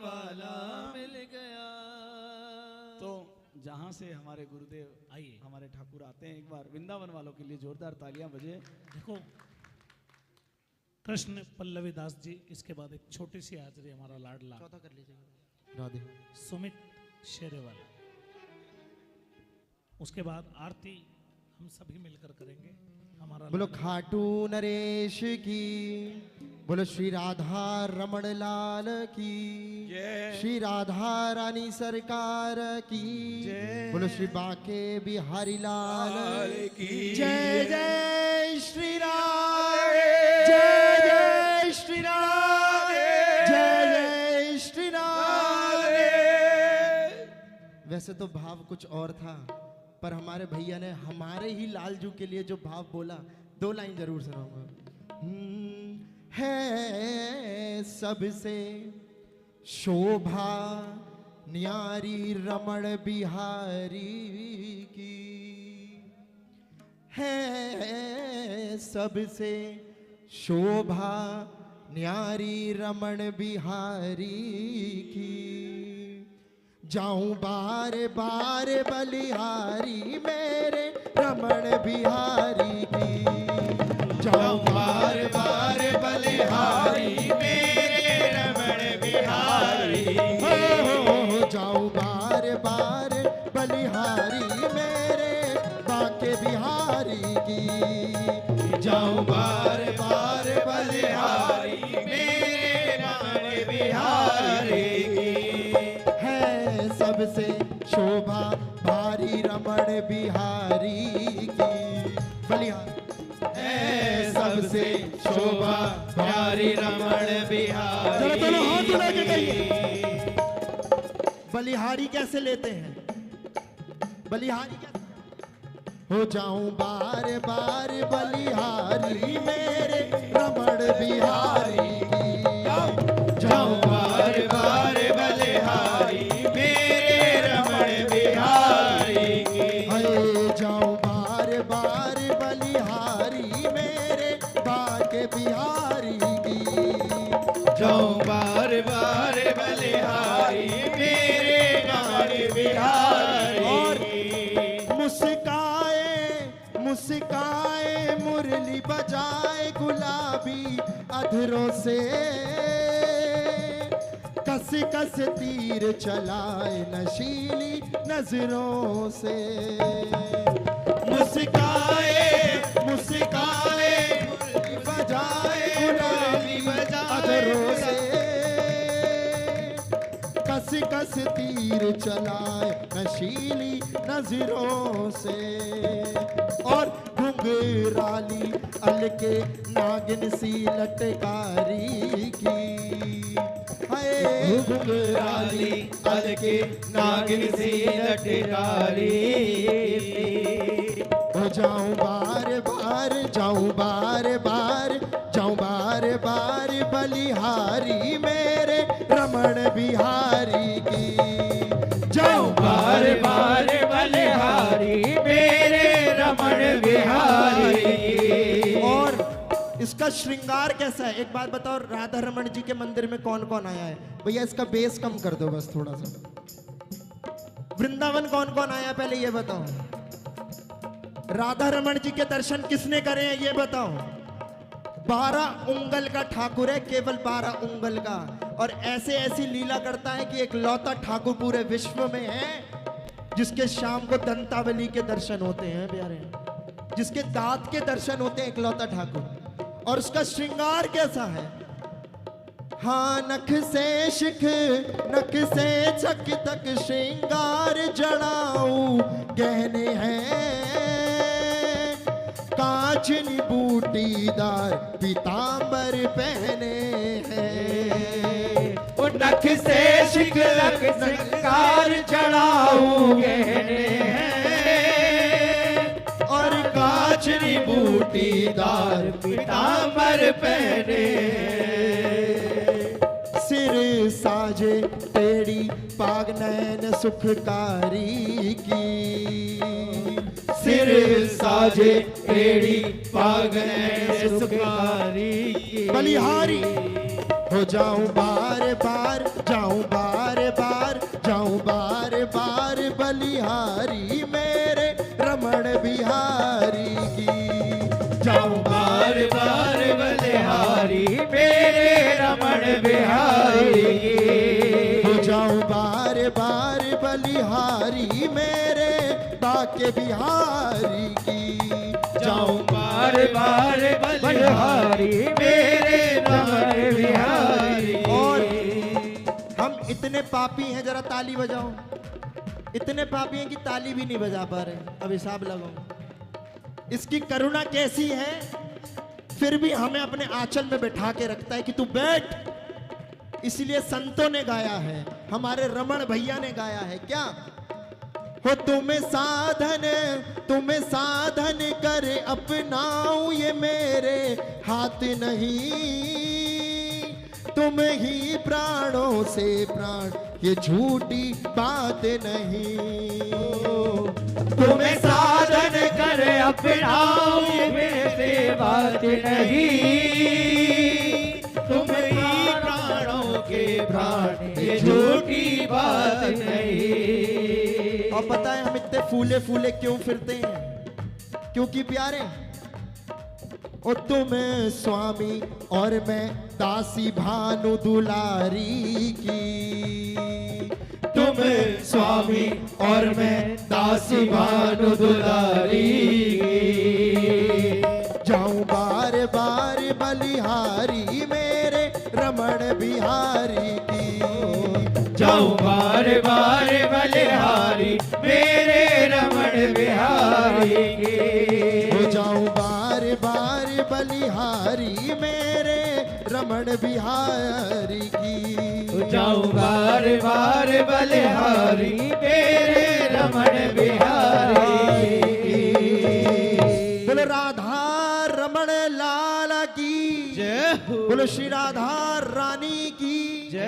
वाला मिल गया। तो जहां से हमारे गुरुदेव आइए, हमारे ठाकुर आते हैं, एक बार वृंदावन वालों के लिए जोरदार तालियां बजे। देखो कृष्ण पल्लवी दास जी, इसके बाद एक छोटी सी हाजरी हमारा लाडला चौथा कर लीजिएगा राधे सुमित शेरेवाल, उसके बाद आरती हम सभी मिलकर करेंगे। हमारा बोलो खाटू नरेश की, बोलो श्री राधा रमण लाल की, श्री राधा रानी सरकार की, बोलो श्री बाके बिहारी लाल की जय जय श्री राम, जय जय श्री राम, जय जय श्री राम। वैसे तो भाव कुछ और था, पर हमारे भैया ने हमारे ही लालजू के लिए जो भाव बोला, दो लाइन जरूर सुनाऊंगा। है सबसे शोभा न्यारी रमण बिहारी की, है सबसे शोभा न्यारी रमण बिहारी की। जाऊं बार बार बलिहारी मेरे रमण बिहारी की, जाऊं बार बार बलिहारी मेरे रमण बिहारी, हो जाऊं बार बार बलिहारी मेरे बाके बिहारी की, जाऊं बार बार बलिहारी मेरे रमण बिहारी की। सबसे शोभा भारी रमण बिहारी की, बलिहारी है सबसे शोभा भारी रमण बिहारी। चलो हाथ मिला के कहिए, बलिहारी कैसे लेते हैं? बलिहारी कैसे? हो जाऊं बार बार बलिहारी मेरे रमण बिहारी की, जाऊं बार बार बलिहारी मेरे रमण बिहारी की, जाऊं बार बार बलिहारी मेरे बाके बिहारी की, जाऊं बार बार बलिहारी मेरे रमण बिहारी। और मुस्काए मुस्काए मुरली बजाए गुलाबी अधरों से, कस कस तीर चलाए नशीली नजरों से। मुस्काए मुस्काए बजाए गुलाबी अधरों से, कस कस तीर चलाए नशीली नजरों से। और घुंघराली अलके नागिन सी लटकारी की, घुंघराली अलके नागिन सी लटकारी। हो जाऊं बार बार, जाऊं बार बार, जाऊं बार बार बलिहारी मेरे रमण बिहारी की, जाऊं बार बार बलिहारी मेरे रमण बिहारी की। और इसका श्रृंगार कैसा है एक बात बताओ, राधा रमण जी के मंदिर में कौन कौन आया है? भैया इसका बेस कम कर दो बस थोड़ा सा। वृंदावन कौन कौन आया पहले ये बताओ। राधा रमण जी के दर्शन किसने करे हैं ये बताओ। 12 उंगल का ठाकुर है, केवल 12 उंगल का, और ऐसे ऐसी लीला करता है कि एक लौता ठाकुर पूरे विश्व में है जिसके शाम को दंतावली के दर्शन होते हैं प्यारे, जिसके दांत के दर्शन होते हैं, एक लौता ठाकुर। और उसका श्रृंगार कैसा है? हाँ नख से शिख नख से छक तक श्रृंगार जड़ाऊं गहने हैं, कांचनी बूटीदार पीतांबर पहने हैं। वो नख से शिख नख श्रृंगार जड़ाऊं गहने हैं, और कांचनी बूटीदार पीतांबर पहने। सिर साजे तेरी पाग नैन सुखकारी की, सिर साजे तेरी पाग नैन सुखकारी की। बलिहारी हो जाऊं बार बार, जाऊं बार रमण बिहारी की। हो जाऊं बार बार बलिहारी मेरे बाके बिहारी की। जाऊं बार बार बलिहारी मेरे रमण बिहारी। और हम इतने पापी हैं, जरा ताली बजाओ। इतने पापी हैं कि ताली भी नहीं बजा पा रहे। अब हिसाब लगाओ इसकी करुणा कैसी है। फिर भी हमें अपने आंचल में बैठा के रखता है कि तू बैठ। इसलिए संतों ने गाया है, हमारे रमण भैया ने गाया है क्या, हो तुम्हें साधन कर अपनाऊं ये मेरे हाथ नहीं, तुम ही प्राणों से प्राण ये झूठी बात नहीं। तुम्हें साधन कर अपनाओ ये मेरे बात नहीं, तुम ही प्राणों के प्राण ये झूठी बात नहीं। और पता है हम इतने फूले फूले क्यों फिरते हैं, क्योंकि प्यारे ओ तुम स्वामी और मैं दासी भानु दुलारी की। तुम स्वामी और मैं दासी भानु दुलारी की। जाऊं बार बार बलिहारी मेरे रमण बिहारी की। जाऊं बार बार बलिहारी मेरे रमण बिहारी की। हो जाऊं बार बार बलिहारी मेरे रमण बिहारी की। जाऊं बार बार बलिहारी मेरे रमण बिहारी की। बोलो राधा रमण लाला की जय हो। बोलो श्री राधा रानी की।